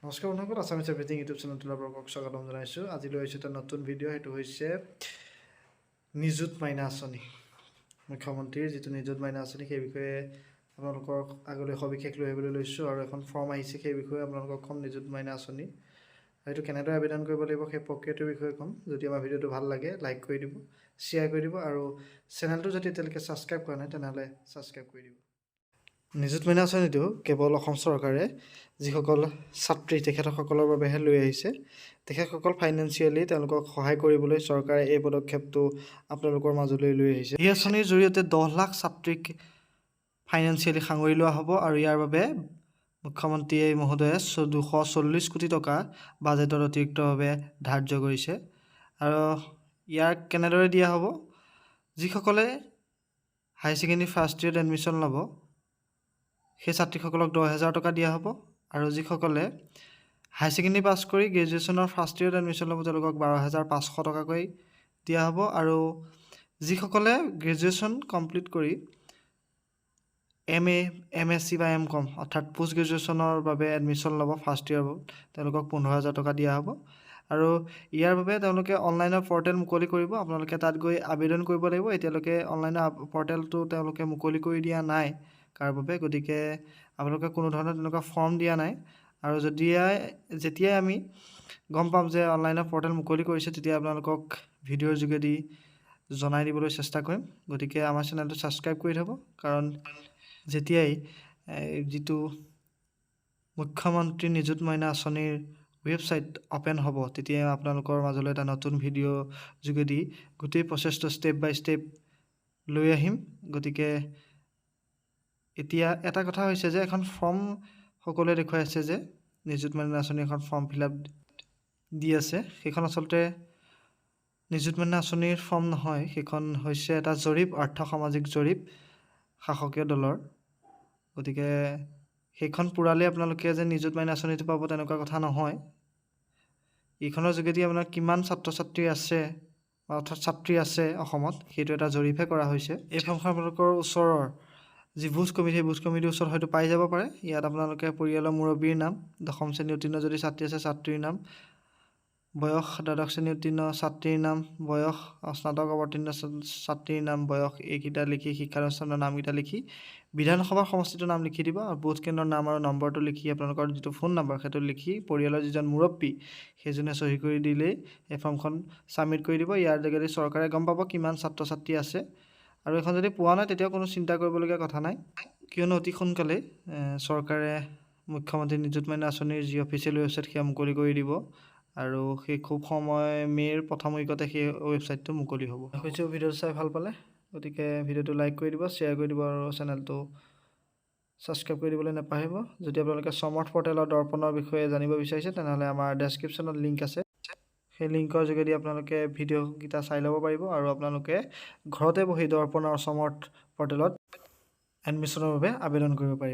নমস্কাৰ বন্ধুসকল, Assamese everything YouTube চেনেলটোলৈ আপোনালোকক স্বাগতম জনাইছোঁ। আজি লৈ আহিছোঁ এটা নতুন ভিডিঅ'। সেইটো হৈছে নিযুত মাইনা আঁচনি। মুখ্যমন্ত্ৰীৰ যিটো নিযুত মাইনা আঁচনি, সেই বিষয়ে আপোনালোকৰ আগলৈ সবিশেষ লৈ আহিবলৈ লৈছোঁ। আৰু এখন ফৰ্ম আহিছে, সেই বিষয়ে আপোনালোকক ক'ম। নিযুত মাইনা আঁচনি সেইটো কেনেদৰে আবেদন কৰিব লাগিব, সেই প্ৰক্ৰিয়াটোৰ বিষয়ে ক'ম। যদি আমাৰ ভিডিঅ'টো ভাল লাগে, লাইক কৰি দিব, শ্বেয়াৰ কৰি দিব, আৰু চেনেলটো যদি এতিয়ালৈকে ছাবস্ক্ৰাইব কৰা নাই তেনেহ'লে ছাবস্ক্ৰাইব কৰি দিব। নিযুত মাইনা আঁচনিটো কেৱল অসম চৰকাৰে যিসকল ছাত্ৰী তেখেতসকলৰ বাবেহে লৈ আহিছে। তেখেতসকল ফাইনেন্সিয়েলি তেওঁলোকক সহায় কৰিবলৈ চৰকাৰে এই পদক্ষেপটো আপোনালোকৰ মাজলৈ লৈ আহিছে। এই আঁচনিৰ জৰিয়তে 10 লাখ ছাত্ৰীক ফাইনেন্সিয়েলি সাঙুৰি লোৱা হ'ব, আৰু ইয়াৰ বাবে মুখ্যমন্ত্ৰী মহোদয়ে 240 কোটি টকা বাজেটত অতিৰিক্তভাৱে ধাৰ্য কৰিছে। আৰু ইয়াক কেনেদৰে দিয়া হ'ব? যিসকলে হায়াৰ ছেকেণ্ডেৰী ফাৰ্ষ্ট ইয়েৰত এডমিশ্যন ল'ব, সেই ছাত্ৰীসকলক 10,000 টকা দিয়া হ'ব। আৰু যিসকলে হায়াৰ ছেকেণ্ডেৰী পাছ কৰি গ্ৰেজুৱেশ্যনৰ ফাৰ্ষ্ট ইয়েৰত এডমিশ্যন ল'ব, তেওঁলোকক 12,500 টকাকৈ দিয়া হ'ব। আৰু যিসকলে গ্ৰেজুৱেশ্যন কমপ্লিট কৰি MSc বা MCom অৰ্থাৎ পোষ্ট গ্ৰেজুৱেশ্যনৰ বাবে এডমিশ্যন ল'ব ফাৰ্ষ্ট ইয়েৰত, তেওঁলোকক 15,000 টকা দিয়া হ'ব। আৰু ইয়াৰ বাবে তেওঁলোকে অনলাইনৰ পৰ্টেল মুকলি কৰিব। আপোনালোকে তাত গৈ আবেদন কৰিব লাগিব। এতিয়ালৈকে অনলাইনৰ পৰ্টেলটো তেওঁলোকে মুকলি কৰি দিয়া নাই কাৰ বাবে, গতিকে আপোনালোকে কোনো ধৰণৰ তেনেকুৱা ফৰ্ম দিয়া নাই। আৰু যেতিয়াই আমি গম পাম যে অনলাইনৰ পৰ্টেল মুকলি কৰিছে, তেতিয়া আপোনালোকক ভিডিঅ'ৰ যোগেদি জনাই দিবলৈ চেষ্টা কৰিম। গতিকে আমাৰ চেনেলটো ছাবস্ক্ৰাইব কৰি থ'ব, কাৰণ যেতিয়াই যিটো মুখ্যমন্ত্ৰী নিযুত মাইনা আঁচনিৰ ৱেবছাইট অ'পেন হ'ব, তেতিয়াই আপোনালোকৰ মাজলৈ এটা নতুন ভিডিঅ' যোগেদি গোটেই প্ৰচেছটো ষ্টেপ বাই ষ্টেপ লৈ আহিম। গতিকে এতিয়া এটা কথা হৈছে যে এখন ফৰ্ম সকলোৱে দেখুৱাই আছে যে নিযুত মাইনা আঁচনি এখন ফৰ্ম ফিল-আপ দি আছে। সেইখন আচলতে নিযুত মাইনা আঁচনিৰ ফৰ্ম নহয়, সেইখন হৈছে এটা জৰীপ, আৰ্থ সামাজিক জৰীপ শাসকীয় দলৰ। গতিকে সেইখন পূৰালে আপোনালোকে যে নিযুত মাইনা আঁচনিটো পাব তেনেকুৱা কথা নহয়। এইখনৰ যোগেদি আপোনাৰ কিমান ছাত্ৰ ছাত্ৰী আছে অৰ্থাৎ ছাত্ৰী আছে অসমত, সেইটো এটা জৰীপহে কৰা হৈছে। এই ফৰ্মখন আপোনালোকৰ ওচৰৰ যি বুজ কমিটি, সেই বুজ কমিটিৰ ওচৰত হয়তো পাই যাব পাৰে। ইয়াত আপোনালোকে পৰিয়ালৰ মুৰব্বীৰ নাম, 10ম শ্ৰেণী উত্তীৰ্ণ যদি ছাত্ৰী আছে ছাত্ৰীৰ নাম, বয়স দ্বাদশ শ্ৰেণী উত্তীৰ্ণ ছাত্ৰীৰ নাম, বয়স স্নাতক অৱতীৰ্ণ ছাত্ৰীৰ নাম, বয়স এইকেইটা লিখি, শিক্ষানুষ্ঠানৰ নামকেইটা লিখি, বিধানসভাৰ সমষ্টিটোৰ নাম লিখি দিব, আৰু ভোট কেন্দ্ৰৰ নাম আৰু নম্বৰটো লিখি, আপোনালোকৰ যিটো ফোন নম্বৰ সেইটো লিখি, পৰিয়ালৰ যিজন মুৰব্বী সেইজনে চহী কৰি দিলেই এই ফৰ্মখন ছাবমিট কৰি দিব। ইয়াৰ যোগেদি চৰকাৰে গম পাব কিমান ছাত্ৰ ছাত্ৰী আছে। আৰু এখন যদি পোৱা নাই, তেতিয়াও কোনো চিন্তা কৰিবলগীয়া কথা নাই, কিয়নো অতি সোনকালে চৰকাৰে মুখ্যমন্ত্ৰী নিযুত মাইনা আঁচনিৰ যি অফিচিয়েল ৱেবছাইট সেয়া মুকলি কৰি দিব। আৰু সেই খুব মে'ৰ প্ৰথম উইকতে সেই ৱেবছাইটটো মুকলি হ'ব। হৈছে ভিডিঅ'টো চাই ভাল পালে, গতিকে ভিডিঅ'টো লাইক কৰি দিব, শ্বেয়াৰ কৰি দিব, আৰু চেনেলটো ছাবস্ক্ৰাইব কৰি দিবলৈ নাপাহৰিব। যদি আপোনালোকে সমৰ্থ পৰ্টেলৰ দৰ্পণৰ বিষয়ে জানিব বিচাৰিছে, তেনেহ'লে আমাৰ ডেছক্ৰিপশ্যনত লিংক আছে। সেই লিংকৰ যোগেদি আপোনালোকে ভিডিঅ'কেইটা চাই ল'ব পাৰিব, আৰু আপোনালোকে ঘৰতে বহি দৰ্পণৰ সমৰ্থ পৰ্টেলত এডমিশ্যনৰ বাবে আবেদন কৰিব পাৰিব।